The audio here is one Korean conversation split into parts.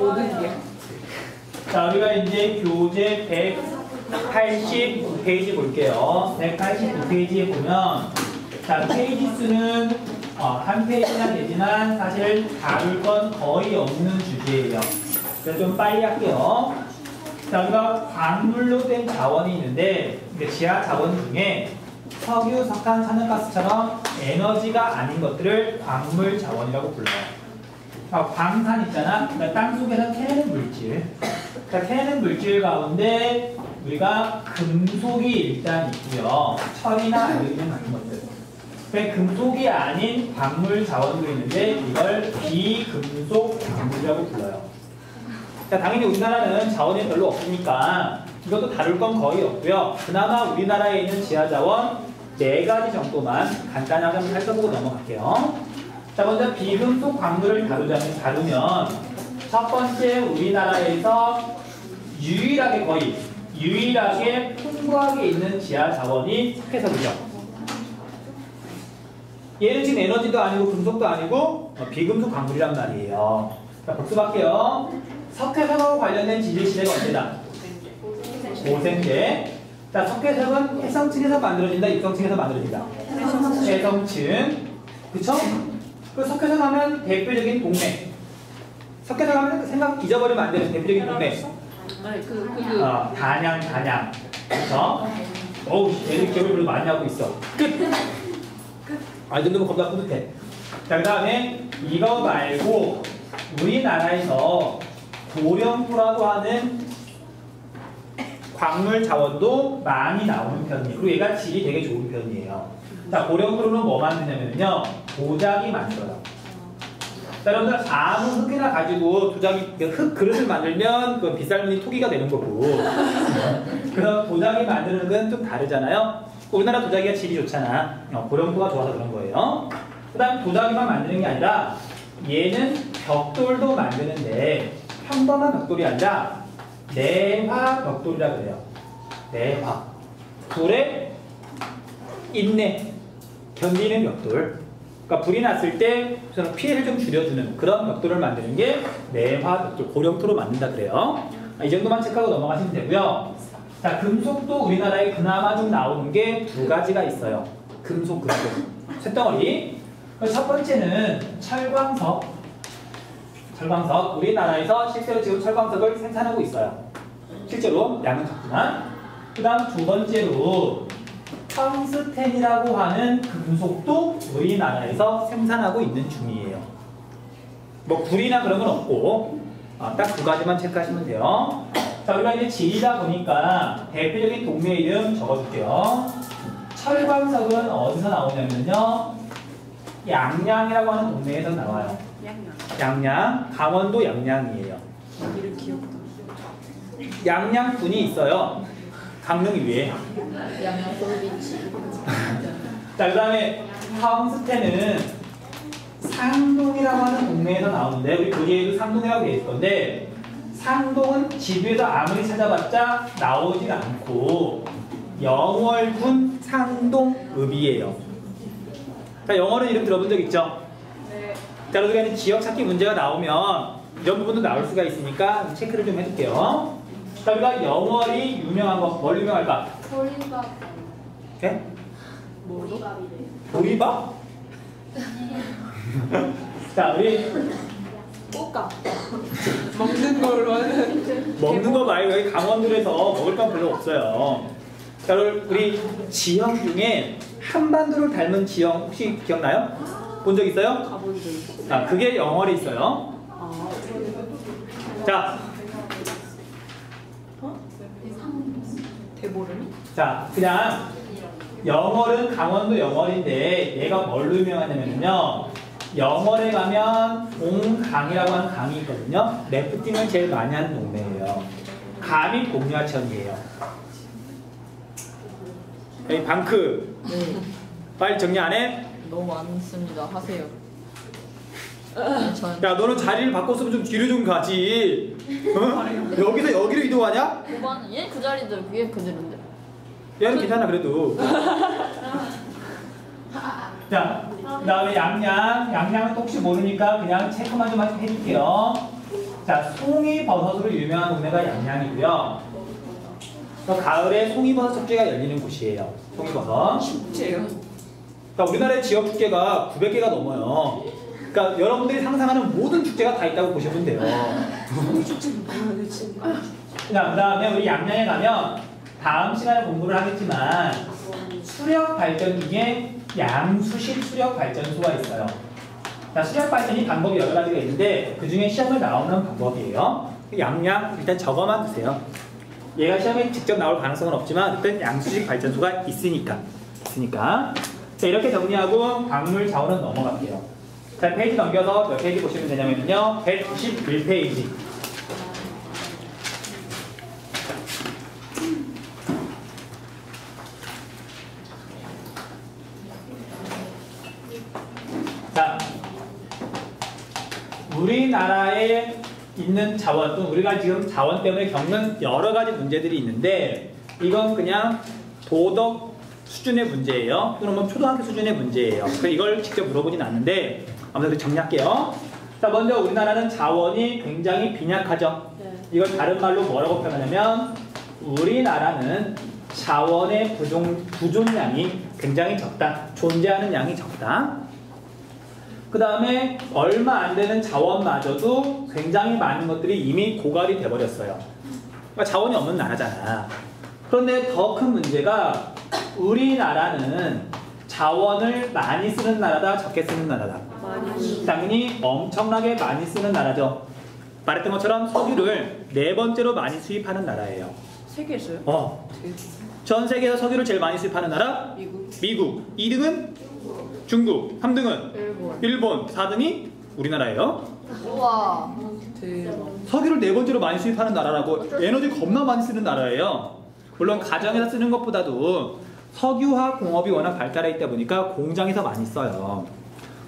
모든 게. 자, 우리가 이제 교재 189페이지 볼게요. 189페이지에 보면, 자, 페이지 수는 한 페이지나 되지만 사실 다룰 건 거의 없는 주제예요. 그래서 좀 빨리 할게요. 자, 우리가 광물로 된 자원이 있는데, 지하 자원 중에 석유, 석탄, 천연가스처럼 에너지가 아닌 것들을 광물 자원이라고 불러요. 광산 있잖아. 그러니까 땅 속에서 캐내는 물질. 그러니까 캐내는 물질 가운데 우리가 금속이 일단 있고요. 철이나 알루미늄 같은 것들. 그러니까 금속이 아닌 광물 자원도 있는데 이걸 비금속 광물이라고 불러요. 자, 당연히 우리나라는 자원이 별로 없으니까 이것도 다룰 건 거의 없고요. 그나마 우리나라에 있는 지하 자원 4가지 정도만 간단하게 한번 살펴보고 넘어갈게요. 자, 먼저 비금속 광물을 다루면 첫 번째 우리나라에서 거의 유일하게 풍부하게 있는 지하 자원이 석회석이죠. 얘는 지금 에너지도 아니고 금속도 아니고 비금속 광물이란 말이에요. 자, 복습할게요. 석회석하고 관련된 지질 시대가 언제다? 고생대. 자, 석회석은 해성층에서 만들어진다, 입성층에서 만들어진다? 해성층. 그쵸? 그 석회석 하면 대표적인 동네. 석회석 하면 생각 잊어버리면 안 되는 대표적인 동네. 단양. 그쵸? 어우, 얘들 기억을 별로 많이 하고 있어. 끝! 이 정도면 겁나 뿌듯해. 자, 그 다음에 이거 말고 우리나라에서 고령토라고 하는 광물 자원도 많이 나오는 편이에요. 그리고 얘가 질이 되게 좋은 편이에요. 자, 고령토로는 뭐 만드냐면요. 도자기 만들어요. 자, 여러분들 아무 흙이나 가지고 흙 그릇을 만들면 그 빗살무늬 토기가 되는 거고. 그럼 도자기 만드는 건 좀 다르잖아요. 우리나라 도자기가 질이 좋잖아. 고령토가 좋아서 그런 거예요. 그 다음 도자기만 만드는 게 아니라 얘는 벽돌도 만드는데 평범한 벽돌이 아니라 내화 벽돌이라 그래요. 내화. 돌에 인내, 견디는 벽돌. 그러니까 불이 났을 때 피해를 좀 줄여주는 그런 벽돌을 만드는 게 내화 벽돌, 고령토로 만든다 그래요. 이 정도만 체크하고 넘어가시면 되고요. 자, 금속도 우리나라에 그나마 좀 나오는 게 2가지가 있어요. 금속. 쇳덩어리. 첫 번째는 철광석. 우리나라에서 실제로 지금 철광석을 생산하고 있어요. 실제로 양은 작지만. 그 다음 2번째로 텅스텐이라고 하는 금속도 우리나라에서 생산하고 있는 중이에요. 뭐 불이나 그런 건 없고 딱 2가지만 체크하시면 돼요. 자, 우리가 이제 지리다 보니까 대표적인 동네 이름 적어줄게요. 철광석은 어디서 나오냐면요. 양양이라고 하는 동네에서 나와요. 양양. 강원도 양양이에요. 이름 귀엽다. 양양군이 있어요. 강릉 위에. 양양 솔비치. 자, 그 다음에 텅스텐은 상동이라고 하는 동네에서 나오는데 우리 교재에도 상동이라고 되어 있을 건데 상동은 지도에서 아무리 찾아봤자 나오진 않고 영월군 상동읍이에요. 자, 영월은 이름 들어본 적 있죠? 네. 자, 우리가 지역 찾기 문제가 나오면 이런 부분도 나올 수가 있으니까 체크를 좀 해줄게요. 자, 우리가 영월이 유명한 거, 뭘 유명할까? 보리밥. 네? 보리밥이래. 보리밥? 자, 우리 꽃감. 먹는 걸로 하는. 먹는 거 말고 여기 강원도에서 먹을 건 별로 없어요. 자, 우리 지형 중에 한반도를 닮은 지형 혹시 기억나요? 본 적 있어요? 가본 적 있어. 자, 그게 영월에 있어요. 자, 대보름이? 자, 그냥 영월은 강원도 영월인데 얘가 뭘로 유명하냐면요. 영월에 가면 봉강이라고 하는 강이 있거든요. 래프팅을 제일 많이 하는 동네예요. 감이 공유하천이에요. 여기 방크. 네. 빨리 정리 안 해? 너무 많습니다. 하세요. 야, 너는 자리를 바꿨으면 좀 뒤로 좀 가지. 어? 여기서 여기로 이동하냐? 9번 얘 그 자리들 위에 그대로인데. 얘는 괜찮아 그래도. 자, 그 다음에 양양은 혹시 모르니까 그냥 체크만 좀 해줄게요. 자, 송이버섯으로 유명한 동네가 양양이고요. 가을에 송이버섯 축제가 열리는 곳이에요. 송이버섯. 축제요? 그러니까 우리나라의 지역 축제가 900개가 넘어요. 그러니까 여러분들이 상상하는 모든 축제가 다 있다고 보시면 돼요. 축제는 뭐야 대체? 그 다음에 우리 양양에 가면 다음 시간에 공부를 하겠지만 수력 발전기에 양수식 수력 발전소가 있어요. 자, 수력 발전이 방법이 여러 가지가 있는데 그 중에 시험에 나오는 방법이에요. 양양 일단 적어만 두세요. 얘가 시험에 직접 나올 가능성은 없지만 일단 양수식 발전소가 있으니까. 자, 이렇게 정리하고 광물 자원은 넘어갈게요. 자, 페이지 넘겨서 몇 페이지 보시면 되냐면요. 191페이지. 자, 우리나라에 있는 자원, 또 우리가 지금 자원 때문에 겪는 여러 가지 문제들이 있는데 이건 그냥 도덕 수준의 문제예요. 또는 뭐 초등학교 수준의 문제예요. 그래서 이걸 직접 물어보진 않는데 아무튼 정리할게요. 자, 먼저 우리나라는 자원이 굉장히 빈약하죠. 네. 이걸 다른 말로 뭐라고 표현하냐면 우리나라는 자원의 부존량이 굉장히 적다. 존재하는 양이 적다. 그 다음에 얼마 안 되는 자원마저도 굉장히 많은 것들이 이미 고갈이 돼버렸어요. 그러니까 자원이 없는 나라잖아. 그런데 더 큰 문제가 우리나라는 자원을 많이 쓰는 나라다, 적게 쓰는 나라다. 당연히 엄청나게 많이 쓰는 나라죠. 말했던 것처럼 석유를 4번째로 많이 수입하는 나라예요. 세계에서요? 전 세계에서 석유를 제일 많이 수입하는 나라? 미국. 2등은 중국. 3등은 일본. 4등이 우리나라예요. 우와. 대박. 석유를 4번째로 많이 수입하는 나라라고. 에너지 겁나 많이 쓰는 나라예요. 물론 가정에서 쓰는 것보다도 석유화 공업이 워낙 발달해 있다 보니까 공장에서 많이 써요.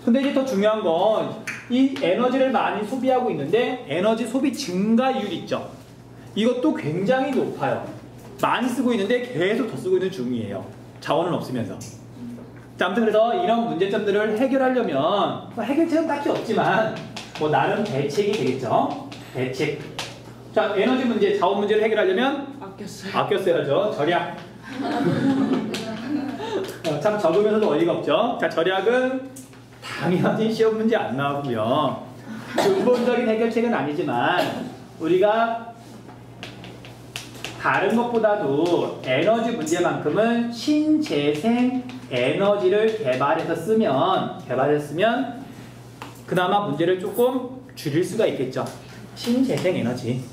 근데 이제 더 중요한 건 이 에너지를 많이 소비하고 있는데 에너지 소비 증가율 있죠. 이것도 굉장히 높아요. 많이 쓰고 있는데 계속 더 쓰고 있는 중이에요. 자원은 없으면서. 자, 아무튼 그래서 이런 문제점들을 해결하려면 해결책은 딱히 없지만 뭐 나름 대책이 되겠죠. 대책. 자, 에너지 문제, 자원 문제를 해결하려면 아껴 써야죠. 절약. 참 적으면서도 어이가 없죠. 자, 절약은 당연히 시험 문제 안 나오고요. 근본적인 해결책은 아니지만 우리가 다른 것보다도 에너지 문제만큼은 신재생 에너지를 개발해서 쓰면 그나마 문제를 조금 줄일 수가 있겠죠. 신재생 에너지.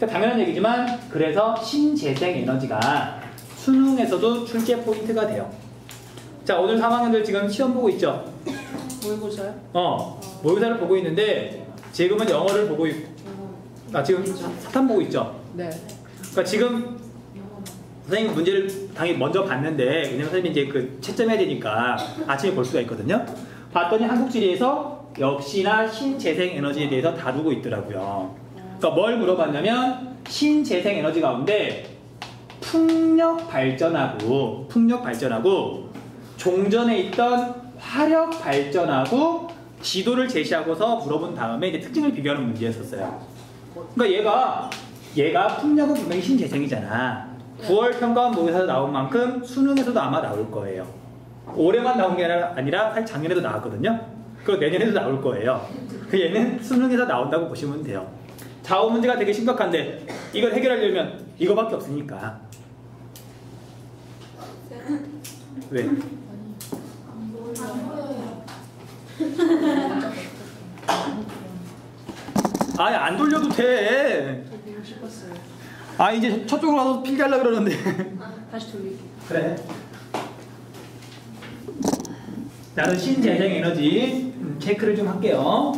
당연한 얘기지만 그래서 신재생 에너지가 수능에서도 출제 포인트가 돼요. 자, 오늘 3학년들 지금 시험 보고 있죠? 모의고사요? 모의고사를 보고 있는데 지금은 영어를 보고 지금 사탐 보고 있죠? 네. 그러니까 지금 선생님 문제를 당연히 먼저 봤는데 왜냐면 선생님이 이제 그 채점해야 되니까 아침에 볼 수가 있거든요. 봤더니 한국지리에서 역시나 신재생 에너지에 대해서 다루고 있더라고요. 그러니까 뭘 물어봤냐면 신재생 에너지 가운데 풍력 발전하고 종전에 있던 화력 발전하고 지도를 제시하고서 물어본 다음에 이제 특징을 비교하는 문제였었어요. 그러니까 얘가 풍력은 분명히 신재생이잖아. 9월 평가원 모의고사에서 나온 만큼 수능에서도 아마 나올 거예요. 올해만 나온 게 아니라 사실 작년에도 나왔거든요. 그리고 내년에도 나올 거예요. 얘는 수능에서 나온다고 보시면 돼요. 자원 문제가 되게 심각한데 이걸 해결하려면 이거밖에 없으니까. 왜? 아니 안 돌려도 돼. 이제 저쪽으로 가서 필기하려고 그러는데. 다시 돌릴게요. 그래. 나는 신재생 에너지 체크를 좀 할게요.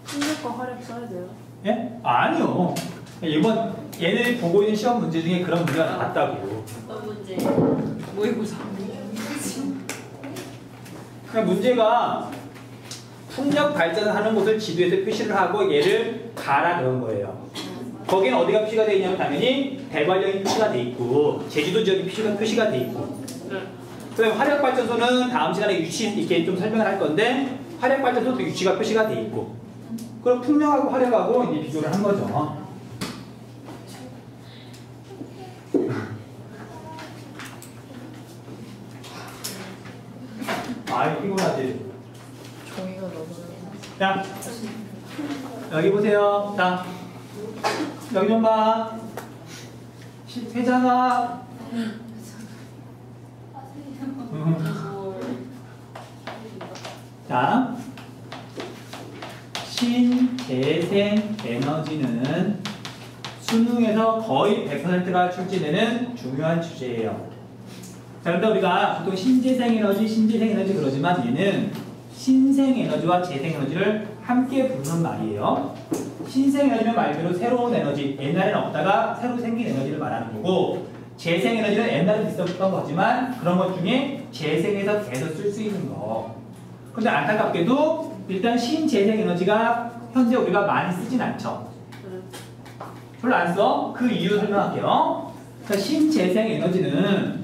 풍력과 화력 써야 돼요? 예? 아니요. 이번 얘네들이 보고 있는 시험 문제 중에 그런 문제가 나왔다고. 어떤 문제? 모의고사. 그냥 문제가 풍력 발전하는 곳을 지도에서 표시를 하고 얘를 가라 그런 거예요. 거기는 어디가 표시가 되어 있냐면 당연히 대관령이 표시가 돼 있고 제주도 지역이 표시가 돼 있고. 그다음에 화력발전소는 다음 시간에 위치 이렇게 좀 설명을 할 건데 화력발전소도 위치가 표시가 돼 있고. 그럼 풍력하고 화력하고 이제 비교를 한 거죠. 아이 피곤하지. 종이가 너무 자, 여기 보세요. 자, 여기 좀 봐. 회장아. 자, 신재생 에너지는 수능에서 거의 100%가 출제되는 중요한 주제예요. 자, 그런데 우리가 보통 신재생 에너지 그러지만 얘는 신생 에너지와 재생 에너지를 함께 부르는 말이에요. 신생 에너지는 말 그대로 새로운 에너지, 옛날에는 없다가 새로 생긴 에너지를 말하는 거고, 재생 에너지는 옛날에 있었던 거지만 그런 것 중에 재생해서 계속 쓸 수 있는 거. 근데 안타깝게도 일단 신재생 에너지가 현재 우리가 많이 쓰진 않죠. 별로 안 써. 그 이유 설명할게요. 그러니까 신재생 에너지는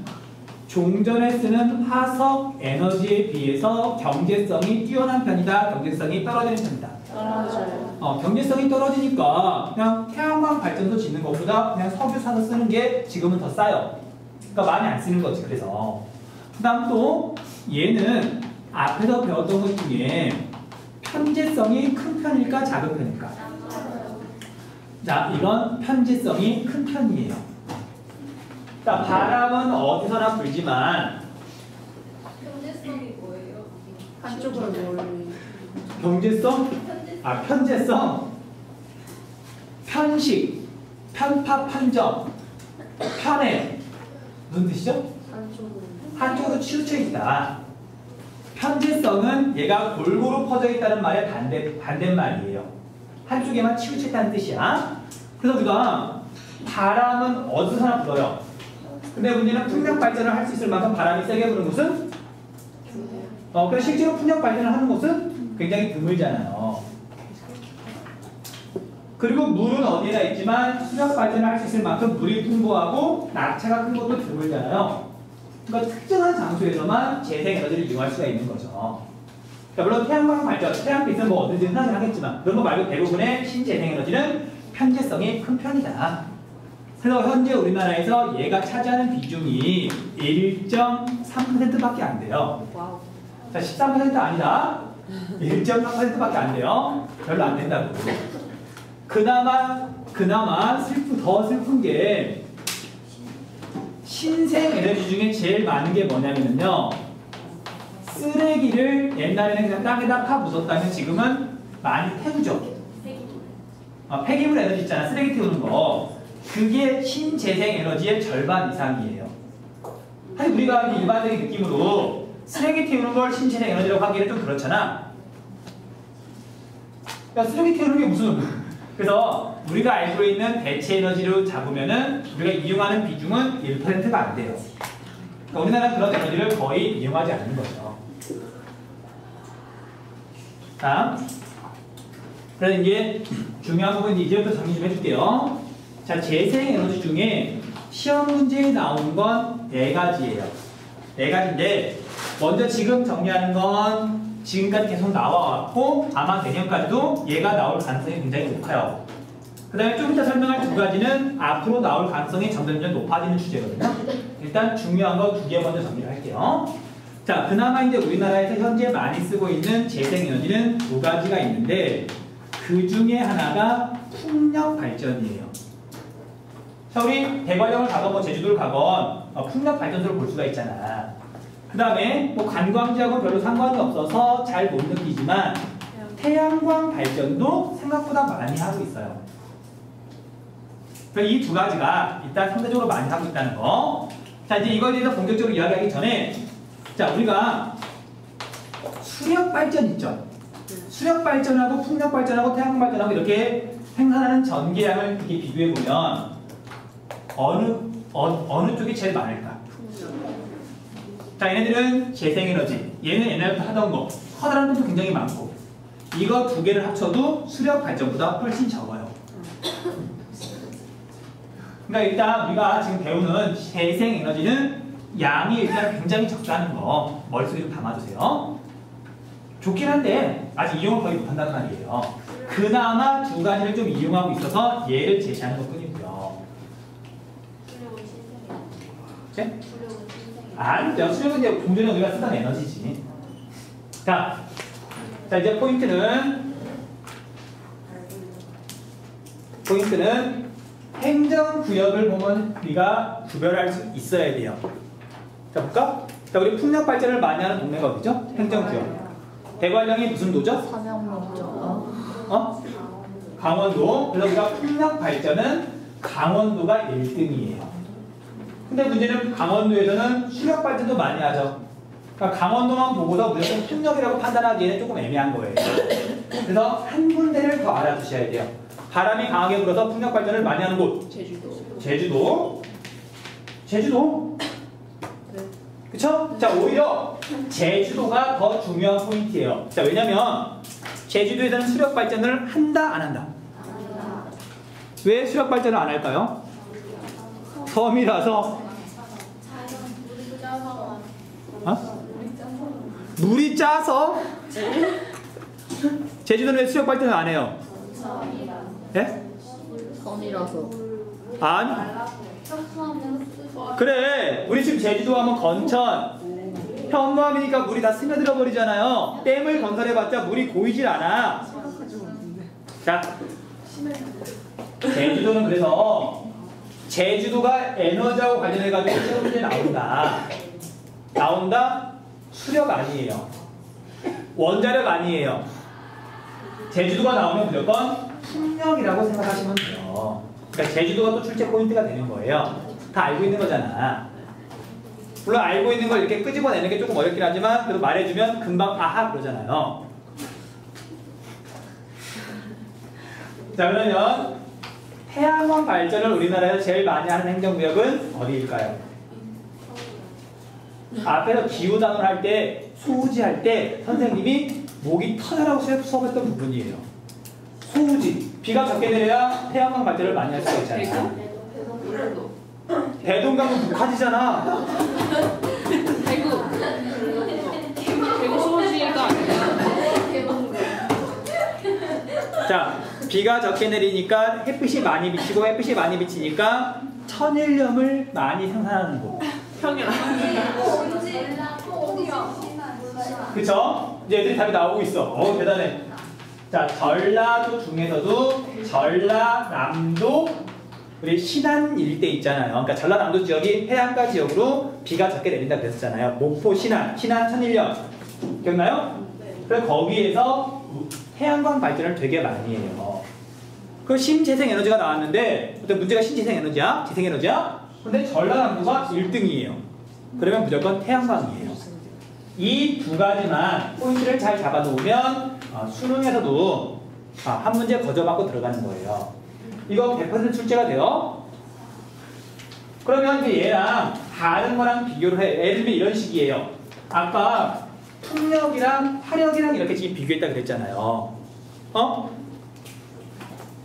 종전에 쓰는 화석 에너지에 비해서 경제성이 뛰어난 편이다. 경제성이 떨어지는 편이다. 떨어져요. 경제성이 떨어지니까 그냥 태양광 발전소 짓는 것보다 그냥 석유 사서 쓰는 게 지금은 더 싸요. 그러니까 많이 안 쓰는 거지. 그래서 그 다음 또 얘는 앞에서 배웠던 것 중에 편재성이 큰 편일까 작은 편일까? 자, 이건 편재성이 큰 편이에요. 자, 바람은 어디서나 불지만 경제성이 뭐예요? 한쪽으로 몰리. 경제성? 편재성? 편식, 편파, 편점, 편해. 무슨 뜻이죠? 한쪽으로. 한쪽으로 치우쳐 있다. 편재성은 얘가 골고루 퍼져 있다는 말의 반대말이에요. 한쪽에만 치우쳐 있다는 뜻이야. 그래서 우리가 바람은 어디서나 불어요. 근데 문제는 풍력 발전을 할 수 있을 만큼 바람이 세게 부는 곳은 그래서 실제로 풍력 발전을 하는 곳은 굉장히 드물잖아요. 그리고 물은 어디나 있지만 수력 발전을 할 수 있을 만큼 물이 풍부하고 낙차가 큰 것도 드물잖아요. 그러니까 특정한 장소에서만 재생 에너지를 이용할 수가 있는 거죠. 그러니까 물론 태양광 발전, 태양빛은 뭐 어디든 사실 하겠지만 그런 거 말고 대부분의 신재생 에너지는 편재성이 큰 편이다. 그래서 현재 우리나라에서 얘가 차지하는 비중이 1.3%밖에 안 돼요. 와우. 자, 13% 아니다. 1.3%밖에 안 돼요. 별로 안 된다고. 그나마 더 슬픈 게 신생 에너지 중에 제일 많은 게 뭐냐면요. 쓰레기를 옛날에는 그냥 땅에다 파 묻었다면 지금은 많이 태우죠. 폐기물 에너지 있잖아. 쓰레기 태우는 거. 그게 신재생 에너지의 절반 이상이에요. 사실 우리가 일반적인 느낌으로 쓰레기 태우는 걸 신재생 에너지라고 하기에는 좀 그렇잖아. 그러니까 쓰레기 태우는 게 무슨 그래서 우리가 알고 있는 대체 에너지로 잡으면은 우리가 이용하는 비중은 1%가 안 돼요. 그러니까 우리나라는 그런 에너지를 거의 이용하지 않는 거죠. 자, 그래서 이제 중요한 부분 이제부터 정리 좀 해줄게요. 자, 재생 에너지 중에 시험 문제에 나온 건 4가지예요. 4가지인데 먼저 지금 정리하는 건 지금까지 계속 나와왔고 아마 내년까지도 얘가 나올 가능성이 굉장히 높아요. 그 다음에 좀 이따 설명할 2가지는 앞으로 나올 가능성이 점점 높아지는 주제거든요. 일단 중요한 거 2개 먼저 정리를 할게요. 자, 그나마 이제 우리나라에서 현재 많이 쓰고 있는 재생에너지는 2가지가 있는데 그 중에 하나가 풍력 발전이에요. 자, 우리 대관령을 가건 뭐 제주도를 가건 풍력 발전소를 볼 수가 있잖아. 그 다음에 뭐 관광지하고 별로 상관이 없어서 잘 못 느끼지만 태양광 발전도 생각보다 많이 하고 있어요. 이 2가지가 일단 상대적으로 많이 하고 있다는 거. 자, 이제 이거에 대해서 본격적으로 이야기하기 전에 자, 우리가 수력 발전 있죠. 수력 발전하고 풍력 발전하고 태양광 발전하고 이렇게 생산하는 전기량을 이렇게 비교해 보면 어느 쪽이 제일 많을까? 자, 얘네들은 재생에너지. 얘는 옛날부터 하던 거. 커다란 것도 굉장히 많고. 이거 2개를 합쳐도 수력 발전보다 훨씬 적어요. 그러니까 일단 우리가 지금 배우는 재생에너지는 양이 일단 굉장히 적다는 거 머릿속에 좀 담아두세요. 좋긴 한데 아직 이용을 거의 못한단 말이에요. 그나마 두 가지를 좀 이용하고 있어서 얘를 제시하는 것 뿐이고요. 네? 아니죠. 수력은 이제 공전에 우리가 쓰던 에너지지. 자 이제 포인트는 행정구역을 보면 우리가 구별할 수 있어야 돼요. 자 볼까? 자 우리 풍력 발전을 많이 하는 동네가 어디죠? 행정구역. 대관령이 무슨 도죠? 삼양로죠. 강원도. 그래서 우리가 풍력 발전은 강원도가 1등이에요. 근데 문제는 강원도에서는 수력 발전도 많이 하죠. 그러니까 강원도만 보고서 무조건 풍력이라고 판단하기에는 조금 애매한 거예요. 그래서 한 군데를 더 알아두셔야 돼요. 바람이 강하게 불어서 풍력 발전을 많이 하는 곳. 제주도. 그쵸? 자, 오히려 제주도가 더 중요한 포인트예요. 자, 왜냐면 제주도에서는 수력 발전을 한다, 안 한다? 왜 수력 발전을 안 할까요? 섬이라서. 물이 짜서? 제주도는 왜 수력 발전을 안 해요? 예? 섬이라서. 아니. 그래, 우리 지금 제주도 하면 건천, 현무암이니까 물이 다 스며들어 버리잖아요. 댐을 건설해봤자 물이 고이질 않아. 자, 제주도는 그래서 제주도가 에너지하고 관련해가지고 시험 문제 나온다? 수력 아니에요. 원자력 아니에요. 제주도가 나오면 무조건 풍력이라고 생각하시면 돼요. 그러니까 제주도가 또 출제 포인트가 되는 거예요. 다 알고 있는 거잖아. 물론 알고 있는 걸 이렇게 끄집어내는 게 조금 어렵긴 하지만 그래도 말해주면 금방 아하 그러잖아요. 자 그러면 태양광 발전을 우리나라에서 제일 많이 하는 행정구역은 어디일까요? 앞에서 기후단을 할 때, 소우지 할 때 선생님이 목이 터져라고 수업했던 부분이에요. 소우지. 비가 적게 내려야 태양광 발전을 많이 할 수가 있잖아요. 대동강은 북한이잖아. 대구 소지가 아니라. 자, 비가 적게 내리니까 햇빛이 많이 비치고 햇빛이 많이 비치니까 천일염을 많이 생산하는 곳. 평양. 그쵸? 이제 애들이 답이 나오고 있어. 대단해. 자, 전라도 중에서도 전라남도 우리 신안 일대 있잖아요. 그러니까 전라남도 지역이 해안가 지역으로 비가 적게 내린다고 그랬었잖아요. 목포, 신안 천일염. 기억나요? 그래서 거기에서 태양광 발전을 되게 많이 해요. 그 신재생에너지가 나왔는데 어떤 문제가 신재생에너지야? 재생에너지야? 근데 전라남도가 1등이에요. 그러면 무조건 태양광이에요. 이 두 가지만 포인트를 잘 잡아놓으면 수능에서도 한 문제 거저받고 들어가는 거예요. 이거 100% 출제가 돼요. 그러면 이제 얘랑 다른 거랑 비교를 해. 예를 들면 이런 식이에요. 아까 풍력이랑 화력이랑 이렇게 지금 비교했다 그랬잖아요.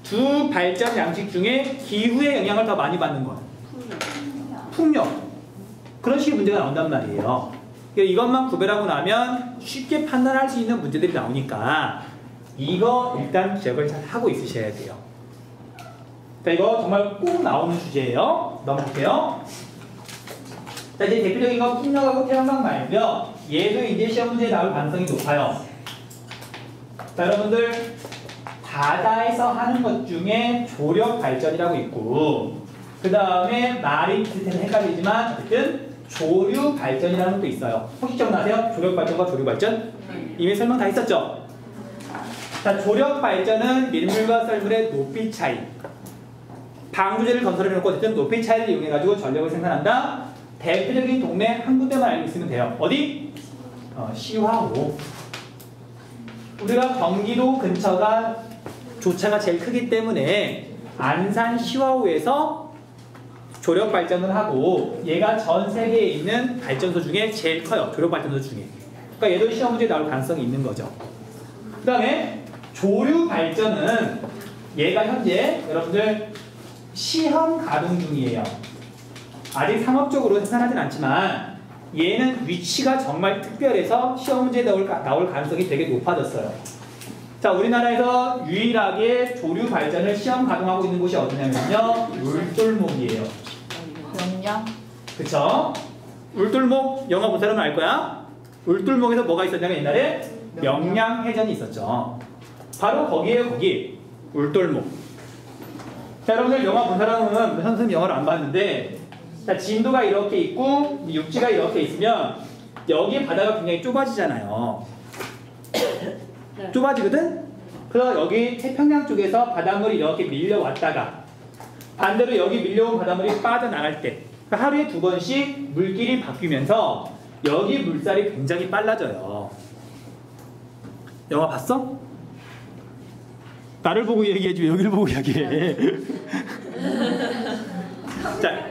두 발전 양식 중에 기후의 영향을 더 많이 받는 건 풍력. 그런 식의 문제가 나온단 말이에요. 이것만 구별하고 나면 쉽게 판단할 수 있는 문제들이 나오니까 이거 일단 기억을 잘 하고 있으셔야 돼요. 자, 이거 정말 꼭 나오는 주제예요. 넘어갈게요. 자, 이제 대표적인 건 풍력하고 태양광 말고요. 얘도 이제 시험 문제에 나올 가능성이 높아요. 자, 여러분들 바다에서 하는 것 중에 조력 발전이라고 있고 그 다음에 말이 비슷해서 헷갈리지만 어쨌든 조류 발전이라는 것도 있어요. 혹시 기억나세요? 조력 발전과 조류 발전? 이미 설명 다 했었죠? 자, 조력 발전은 밀물과 썰물의 높이 차이. 방부제를 건설해놓고 어쨌든 높이 차이를 이용해가지고 전력을 생산한다. 대표적인 동네 한 군데만 알고 있으면 돼요. 어디? 시화호. 우리가 경기도 근처가 조차가 제일 크기 때문에 안산 시화호에서 조력 발전을 하고 얘가 전 세계에 있는 발전소 중에 제일 커요. 조력 발전소 중에. 그러니까 얘도 시험 문제에 나올 가능성이 있는 거죠. 그 다음에 조류 발전은 얘가 현재 여러분들 시험 가동 중이에요. 아직 상업적으로 생산하진 않지만 얘는 위치가 정말 특별해서 시험 문제에 나올 가능성이 되게 높아졌어요. 자, 우리나라에서 유일하게 조류 발전을 시험 가동하고 있는 곳이 어디냐면요, 울돌목이에요. 명량. 그쵸? 울돌목 영화 본 사람은 알 거야. 울돌목에서 뭐가 있었냐면 옛날에 명량해전이 있었죠. 바로 거기에요, 거기. 울돌목. 자, 여러분들 영화 본 사람은 선생님 영화를 안 봤는데, 자, 진도가 이렇게 있고 육지가 이렇게 있으면 여기 바다가 굉장히 좁아지잖아요. 좁아지거든? 그래서 여기 태평양 쪽에서 바닷물이 이렇게 밀려왔다가 반대로 여기 밀려온 바닷물이 빠져나갈 때 하루에 2번씩 물길이 바뀌면서 여기 물살이 굉장히 빨라져요. 영화 봤어? 나를 보고 얘기해줘. 여기를 보고 이야기해. 자,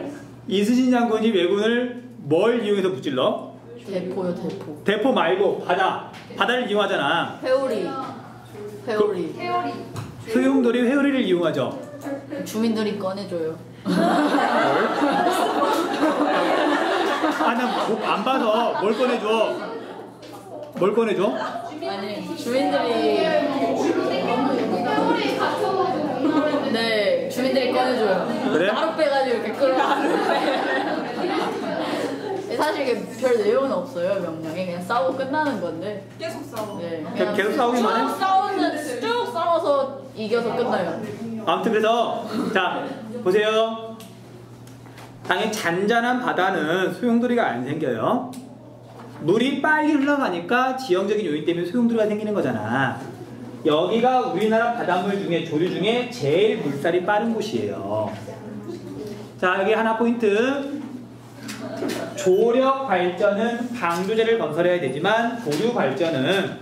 이순신 장군이 왜군을 뭘 이용해서 무찔러? 대포요, 대포. 대포 말고 바다를 이용하잖아. 회오리. 회오리. 태오리. 소용돌이 회오리를 이용하죠. 주민들이 꺼내줘요. 아, 나 안 봐서 뭘 꺼내줘? 뭘 꺼내줘? 아니, 주민들이. 태오리 갇혀가지고. 네, 주민들이 꺼내줘요. 그래? 하루 빼가지고 이렇게 끌어가는데. 사실 이게 별 내용은 없어요, 명량에. 그냥 싸우고 끝나는 건데. 계속 싸워. 네, 계속 싸우기만 해? 쭉 싸워서 이겨서 끝나요. 아무튼 그래서 자, 보세요. 당연히 잔잔한 바다는 소용돌이가 안 생겨요. 물이 빨리 흘러가니까 지형적인 요인 때문에 소용돌이가 생기는 거잖아. 여기가 우리나라 바닷물 중에 조류 중에 제일 물살이 빠른 곳이에요. 자, 여기 하나 포인트. 조력 발전은 방조제를 건설해야 되지만 조류 발전은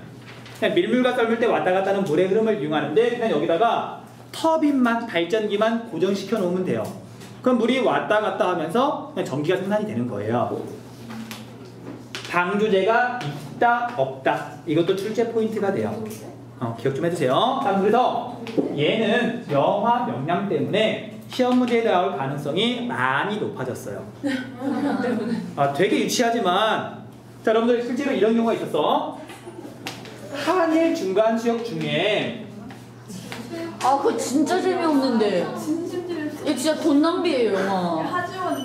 그냥 밀물과 썰물 때 왔다 갔다 하는 물의 흐름을 이용하는데 그냥 여기다가 터빈만 발전기만 고정시켜 놓으면 돼요. 그럼 물이 왔다 갔다 하면서 그냥 전기가 생산이 되는 거예요. 방조제가 있다 없다 이것도 출제 포인트가 돼요. 기억 좀 해주세요. 자, 그래서 얘는 영화 명량 때문에 시험 문제에 나올 가능성이 많이 높아졌어요. 되게 유치하지만 자, 여러분들 실제로 이런 경우가 있었어. 한일 중간 수역 중에 아, 그거 진짜 재미없는데. 이거 진짜 돈 낭비예요, 영화. 하지원.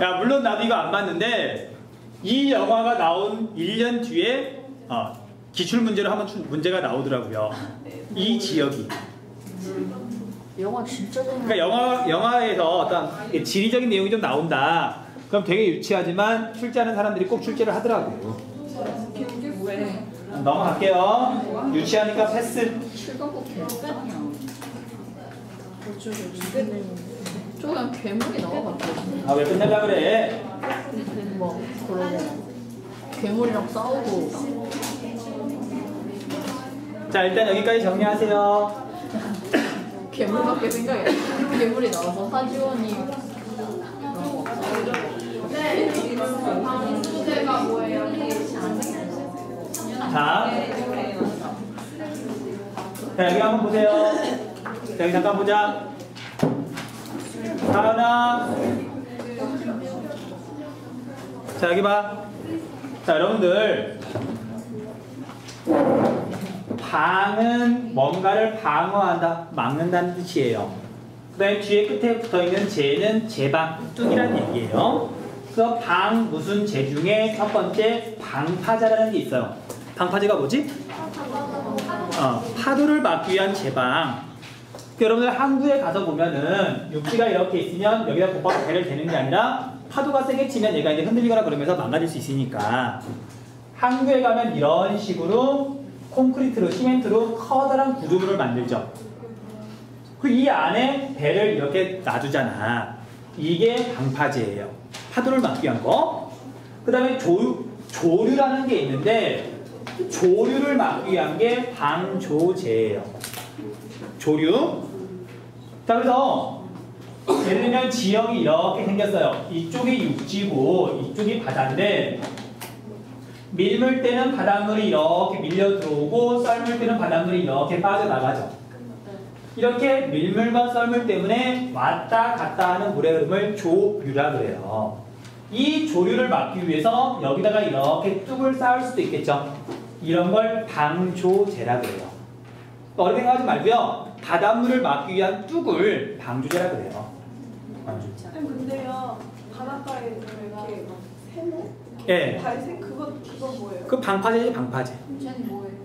야, 물론 나도 이거 안 봤는데 이 영화가 나온 1년 뒤에 기출문제로 한번 문제가 나오더라고요. 이 지역이. 영화 진짜 재미없어. 그러니까 영화에서 어떤 지리적인 내용이 좀 나온다. 그럼 되게 유치하지만 출제하는 사람들이 꼭 출제를 하더라고요. 넘어갈게요. 유치하니까 패스. 출가고 개판이야. 저 그냥 괴물이 나와가지고. 왜 끝내려 그래? 뭐 그러고 괴물이랑 싸우고. 자, 일단 여기까지 정리하세요. 괴물밖에 생각이 안 나. 괴물이 나와서 하지원이 방주제가 뭐예요? 자, 여기 한번 보세요. 자, 여기 잠깐 보자. 하나. 자, 여기 봐. 자, 여러분들. 방은 뭔가를 방어한다, 막는다는 뜻이에요. 그 다음에 뒤에 끝에 붙어있는 제는 제방, 뚝이라는 얘기예요. 그래서 방 무슨 제 중에 첫 번째 방파제라는 게 있어요. 방파제가 뭐지? 파도를 막기 위한 제방. 여러분들 항구에 가서 보면은 육지가 이렇게 있으면 여기다 곧바로 배를 대는 게 아니라 파도가 세게 치면 얘가 이제 흔들리거나 그러면서 망가질 수 있으니까 항구에 가면 이런 식으로 콘크리트로, 시멘트로 커다란 구조물을 만들죠. 그 이 안에 배를 이렇게 놔두잖아. 이게 방파제예요. 파도를 막기 위한 거. 그 다음에 조류라는 게 있는데 조류를 막기 위한 게 방조제예요. 조류. 자, 그래서 예를 들면 지형이 이렇게 생겼어요. 이쪽이 육지고 이쪽이 바다인데 밀물 때는 바닷물이 이렇게 밀려 들어오고 썰물 때는 바닷물이 이렇게 빠져나가죠. 이렇게 밀물과 썰물 때문에 왔다 갔다 하는 물의 흐름을 조류라 그래요. 이 조류를 막기 위해서 여기다가 이렇게 뚝을 쌓을 수도 있겠죠. 이런 걸 방조제라 그래요. 어렵게 생각하지 말고요. 바닷물을 막기 위한 뚝을 방조제라 그래요. 방조제. 근데요 바닷가에 이렇게 세모? 예. 발생 그거 뭐예요? 그 방파제지 방파제. 쟤는 뭐예요?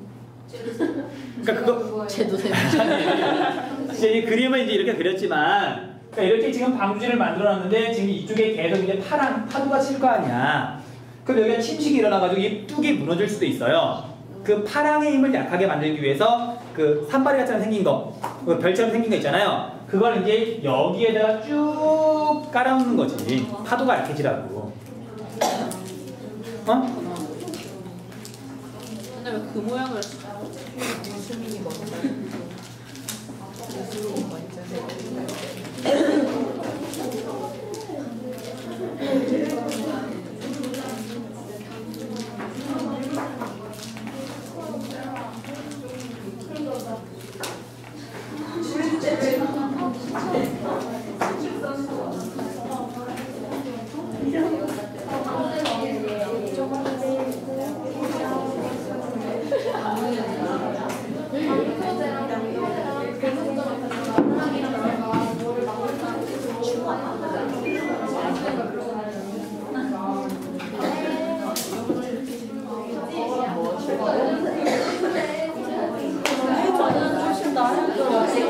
그러니까 그거 쟤도 세. 이제 이 그림을 이제 이렇게 그렸지만, 그러니까 이렇게 지금 방주지를 만들어놨는데 지금 이쪽에 계속 이제 파도가 칠 거 아니야. 그럼 여기가 침식이 일어나가지고 이 뚝이 무너질 수도 있어요. 그 파랑의 힘을 약하게 만들기 위해서 그 산발이같이 생긴 거, 그 별처럼 생긴 거 있잖아요. 그걸 이제 여기에다가 쭉 깔아놓는 거지. 파도가 약해지라고. 어? 근데 왜 그 모양을 수민이 먹었어요?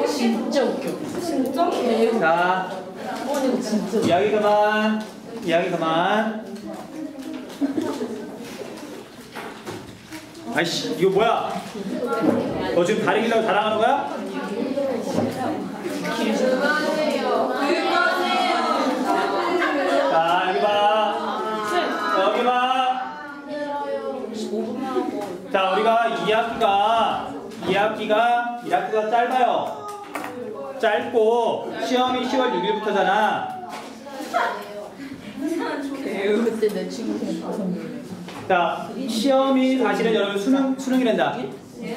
진짜 웃겨. 진짜? 자, 진짜. 이야기 그만. 이야기 그만. 아이씨, 이거 뭐야? 너 지금 다리 길라고 자랑하는 거야? 자, 여기 봐. 여기 봐. 자, 우리가 2학기가 짧아요. 짧고 시험이 10월 6일부터잖아. 그때 내 친구 생일 방송이네. 자, 시험이 사실은 여러분 수능이란다.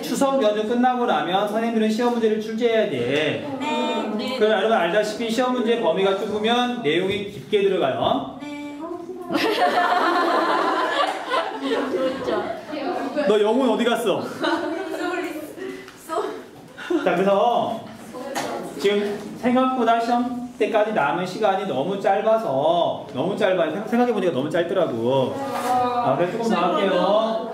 추석 연휴 끝나고 나면 선생님들은 시험 문제를 출제해야 돼. 네. 그 여러분 알다시피 시험 문제 범위가 좁으면 내용이 깊게 들어가요. 네. 너 영혼 어디 갔어? 자, 그래서 지금 생각보다 시험 때까지 남은 시간이 너무 짧아요. 생각해보니까 너무 짧더라고. 그래서 조금 더 할게요.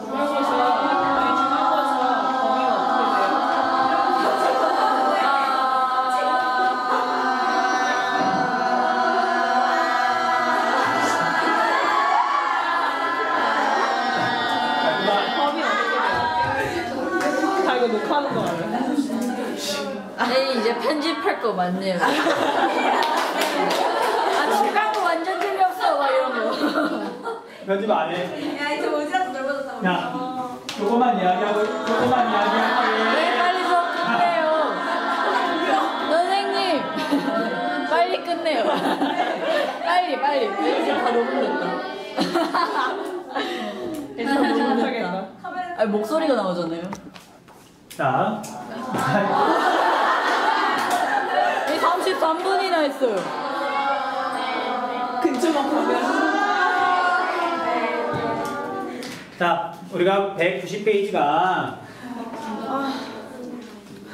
다 이거 녹화하는 거 아니야? 네, 이제 편집할 거 많네요. 중간 거 완전 틀렸어, 막 이런 거. 편집 안 해. 야 이제 오지라도 넓어졌다. 야, 조금만 이야기할게. 왜 빨리 수업 끝내요? 선생님, 빨리 끝내요. 빨리. 이제 다 녹음됐다. 일단 못하겠다. 아니, 목소리가 나오잖아요. 자, 33분이나 했어요. 근처만 보면. 자, 우리가 190페이지가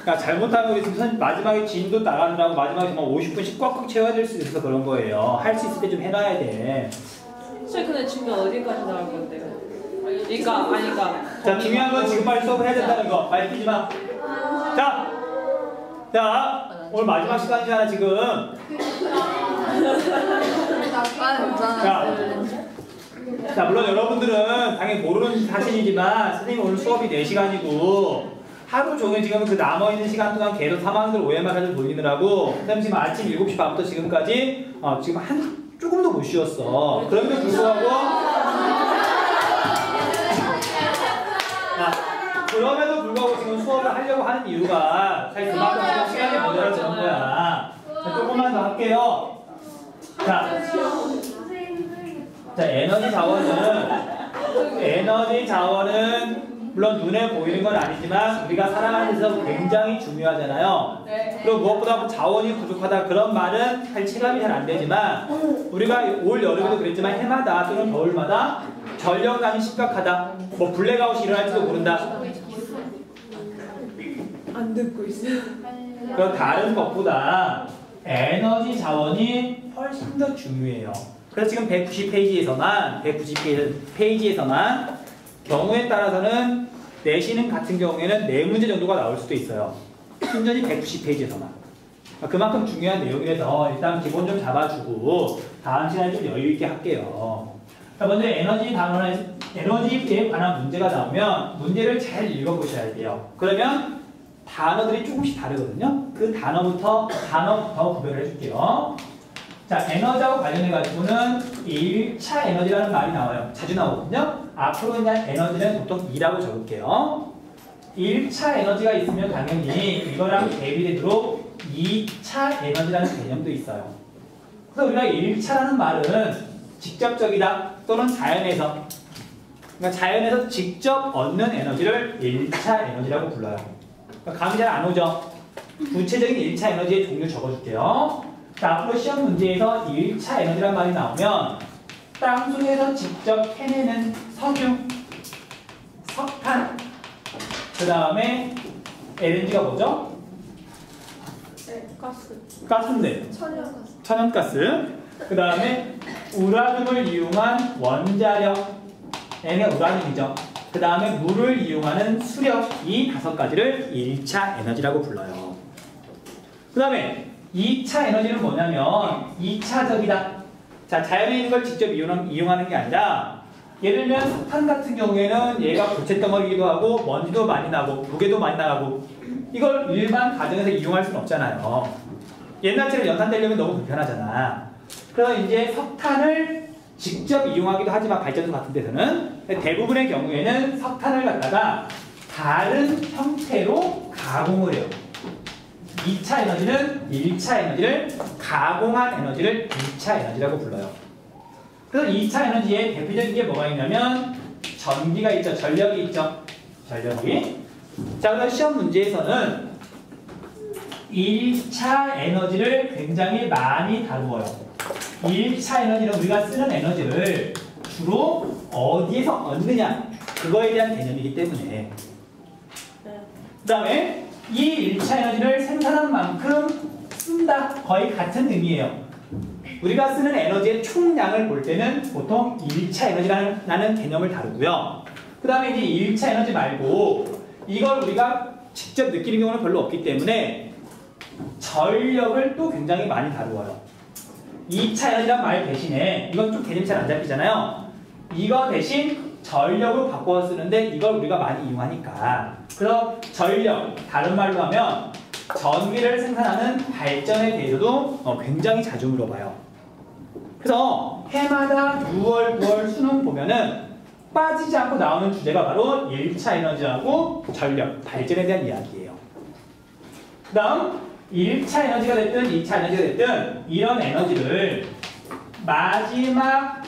그러니까 잘못하면 우리 지금 마지막에 진도 나가느라고 마지막에 정말 50분씩 꽉꽉 채워야 될 수 있어서 그런 거예요. 할 수 있을 때 좀 해놔야 돼. 선생님 근데 지금 어디까지 나올 건데요? 그러니까 자, 중요한 건 지금 빨리 수업을 해야 된다는 거. 빨리 뛰지 마. 자, 오늘 마지막 시간이잖아 지금. 자, 물론 여러분들은 당연히 모르는 사실이지만 선생님 오늘 수업이 4시간이고 하루 종일 지금 그 남아있는 시간 동안 계속 3학년들 OMR 사진 돌리느라고 선생님 지금 아침 7시 반부터 지금까지 지금 조금도 못 쉬었어. 그럼에도 불구하고 그럼에도 불구하고 지금 수업을 하려고 하는 이유가 사실 그만큼 지금 시간이 모자라서 그런 거야. 자, 조금만 더 할게요. 자, 에너지 자원은 물론 눈에 보이는 건 아니지만 우리가 살아가는 데서 굉장히 중요하잖아요. 네. 그리고 무엇보다 자원이 부족하다 그런 말은 할 체감이 잘 안 되지만 우리가 올 여름에도 그랬지만 해마다 또는 겨울마다 전력난이 심각하다. 뭐 블랙아웃이 일어날지도 모른다. 안 듣고 있어요. 그 다른 것보다 에너지 자원이 훨씬 더 중요해요. 그래서 지금 190페이지에서만 경우에 따라서는 내신은 같은 경우에는 4문제 정도가 나올 수도 있어요. 순전히 190페이지에서만. 그만큼 중요한 내용이라서 일단 기본 좀 잡아주고 다음 시간에 좀 여유 있게 할게요. 먼저 에너지에 관한 문제가 나오면 문제를 잘 읽어보셔야 돼요. 그러면 단어들이 조금씩 다르거든요. 그 단어부터 구별을 해줄게요. 자, 에너지하고 관련해가지고는 1차 에너지라는 말이 나와요. 자주 나오거든요. 앞으로 그냥 에너지는 보통 2라고 적을게요. 1차 에너지가 있으면 당연히 이거랑 대비되도록 2차 에너지라는 개념도 있어요. 그래서 우리가 1차라는 말은 직접적이다 또는 자연에서 그러니까 자연에서 직접 얻는 에너지를 1차 에너지라고 불러요. 그러니까 감이 잘 안 오죠? 구체적인 1차 에너지의 종류 적어줄게요. 자, 앞으로 시험 문제에서 1차 에너지란 말이 나오면 땅속에서 직접 해내는 석유, 석탄, 그 다음에 LNG가 뭐죠? 네, 가스. 가스인데 천연가스. 천연가스, 그 다음에 우라늄을 이용한 원자력, 얘가 우라늄이죠. 그 다음에 물을 이용하는 수력, 이 5가지를 1차 에너지라고 불러요. 그 다음에 2차 에너지는 뭐냐면 2차적이다. 자, 자연에 있는 걸 직접 이용하는 게 아니라 예를 들면 석탄 같은 경우에는 얘가 고체덩어리기도 하고 먼지도 많이 나고 무게도 많이 나가고 이걸 일반 가정에서 이용할 수는 없잖아요. 옛날처럼 연산되려면 너무 불편하잖아. 그래서 이제 석탄을 직접 이용하기도 하지만 발전소 같은 데서는 대부분의 경우에는 석탄을 갖다가 다른 형태로 가공을 해요. 2차 에너지는 1차 에너지를 가공한 에너지를 2차 에너지라고 불러요. 그래서 2차 에너지에 대표적인 게 뭐가 있냐면 전기가 있죠. 전력이 있죠. 전력이. 자, 그럼 시험 문제에서는 1차 에너지를 굉장히 많이 다루어요. 1차 에너지는 우리가 쓰는 에너지를 주로 어디에서 얻느냐 그거에 대한 개념이기 때문에 그 다음에 이 1차 에너지를 생산한 만큼 쓴다 거의 같은 의미예요. 우리가 쓰는 에너지의 총량을 볼 때는 보통 1차 에너지라는 개념을 다루고요. 그 다음에 이제 1차 에너지 말고 이걸 우리가 직접 느끼는 경우는 별로 없기 때문에 전력을 또 굉장히 많이 다루어요. 2차 에너지란 말 대신에 이건 좀 개념이 잘 안 잡히잖아요. 이거 대신 전력으로 바꿔 쓰는데 이걸 우리가 많이 이용하니까 그래서 전력, 다른 말로 하면 전기를 생산하는 발전에 대해서도 굉장히 자주 물어봐요. 그래서 해마다 6월, 9월 수능 보면은 빠지지 않고 나오는 주제가 바로 1차 에너지하고 전력, 발전에 대한 이야기예요. 그 다음 1차 에너지가 됐든 2차 에너지가 됐든 이런 에너지를 마지막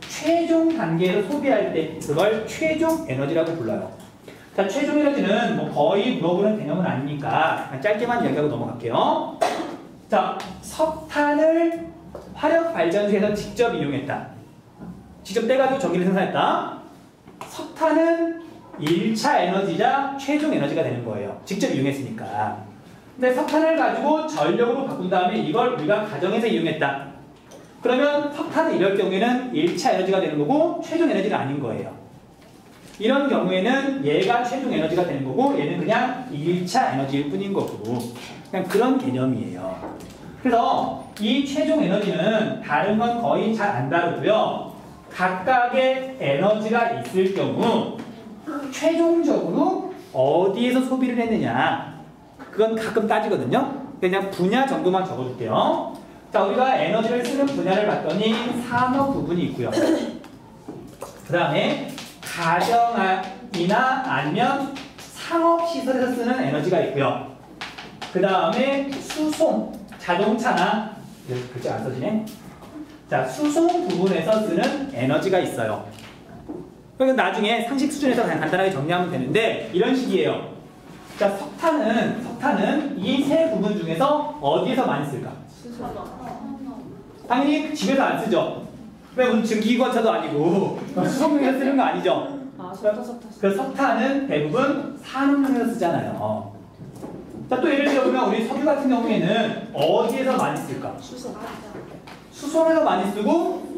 최종 단계에서 소비할 때 그걸 최종 에너지라고 불러요. 자, 최종 에너지는 뭐 거의 물어보는 개념은 아니니까 짧게만 이야기하고 넘어갈게요. 자, 석탄을 화력 발전소에서 직접 이용했다. 직접 떼가지고 전기를 생산했다. 석탄은 1차 에너지자 최종 에너지가 되는 거예요. 직접 이용했으니까. 근데 석탄을 가지고 전력으로 바꾼 다음에 이걸 우리가 가정에서 이용했다. 그러면 석탄은 이럴 경우에는 1차 에너지가 되는 거고 최종 에너지가 아닌 거예요. 이런 경우에는 얘가 최종 에너지가 되는 거고 얘는 그냥 1차 에너지일 뿐인 거고 그냥 그런 개념이에요. 그래서 이 최종 에너지는 다른 건 거의 잘 안 다루고요. 각각의 에너지가 있을 경우 최종적으로 어디에서 소비를 했느냐 그건 가끔 따지거든요. 그냥 분야 정도만 적어줄게요. 자, 우리가 에너지를 쓰는 분야를 봤더니 산업 부분이 있고요. 그 다음에 가정이나 아니면 상업시설에서 쓰는 에너지가 있고요. 그 다음에 수송, 자동차나 글자 안 써지네. 자, 수송 부분에서 쓰는 에너지가 있어요. 그러니까 나중에 상식 수준에서 그냥 간단하게 정리하면 되는데 이런 식이에요. 자, 석탄은 이 세 부분 중에서 어디에서 많이 쓸까? 당연히 집에서 안 쓰죠. 왜 오늘 증기기관차도 아니고 수송용에서 쓰는 거 아니죠? 아, 석탄. 그 석탄은 대부분 산업용에서 쓰잖아요. 자, 또 예를 들어보면 우리 석유 같은 경우에는 어디에서 많이 쓸까? 수송에서 많이 쓰고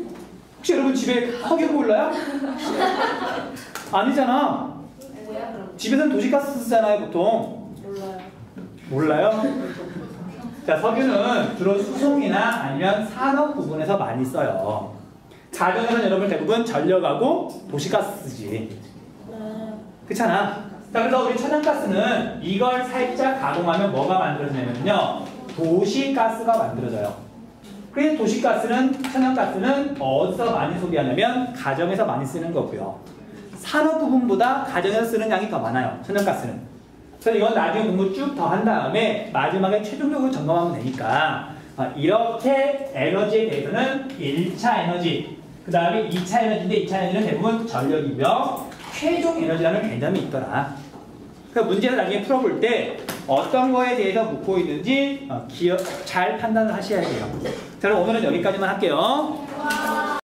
혹시 여러분 집에 석유 보일러요? 아니잖아. 집에서는 도시가스 쓰잖아요, 보통. 몰라요? 자, 석유는 주로 수송이나 아니면 산업 부분에서 많이 써요. 가정에서는 여러분 대부분 전력하고 도시가스 쓰지. 그렇잖아. 자, 그래서 우리 천연가스는 이걸 살짝 가공하면 뭐가 만들어지냐면요, 도시가스가 만들어져요. 그래서 도시가스는, 천연가스는 어디서 많이 소비하냐면 가정에서 많이 쓰는 거고요. 산업 부분보다 가정에서 쓰는 양이 더 많아요, 천연가스는. 그래서 이건 나중에 공부 쭉 더 한 다음에 마지막에 최종적으로 점검하면 되니까 이렇게 에너지에 대해서는 1차 에너지, 그 다음에 2차 에너지인데 2차 에너지는 대부분 전력이고요. 최종 에너지라는 개념이 있더라. 그러니까 문제를 나중에 풀어볼 때 어떤 거에 대해서 묻고 있는지 잘 판단을 하셔야 돼요. 자, 그럼 오늘은 여기까지만 할게요.